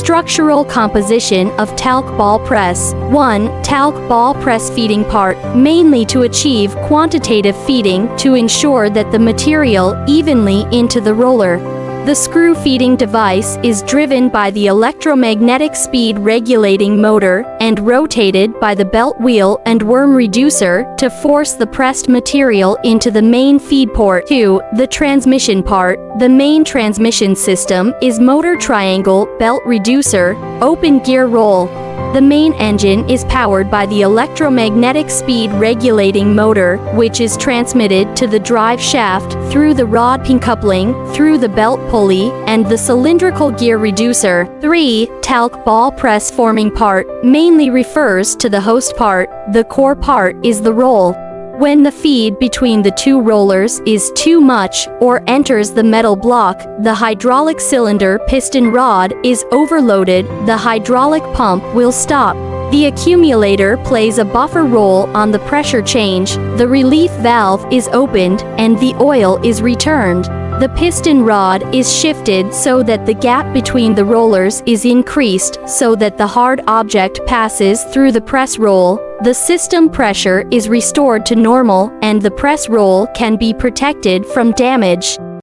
Structural composition of talc ball press. 1. Talc ball press feeding part, mainly to achieve quantitative feeding to ensure that the material evenly into the roller. The screw feeding device is driven by the electromagnetic speed regulating motor and rotated by the belt wheel and worm reducer to force the pressed material into the main feed port. 2. The transmission part. The main transmission system is motor triangle, belt reducer, open gear roll. The main engine is powered by the electromagnetic speed regulating motor, which is transmitted to the drive shaft through the rod pin coupling, through the belt pulley, and the cylindrical gear reducer. 3. Talc ball press forming part, mainly refers to the host part. The core part is the roll. When the feed between the two rollers is too much or enters the metal block, the hydraulic cylinder piston rod is overloaded, the hydraulic pump will stop. The accumulator plays a buffer role on the pressure change, the relief valve is opened, and the oil is returned. The piston rod is shifted so that the gap between the rollers is increased so that the hard object passes through the press roll. The system pressure is restored to normal and the press roll can be protected from damage.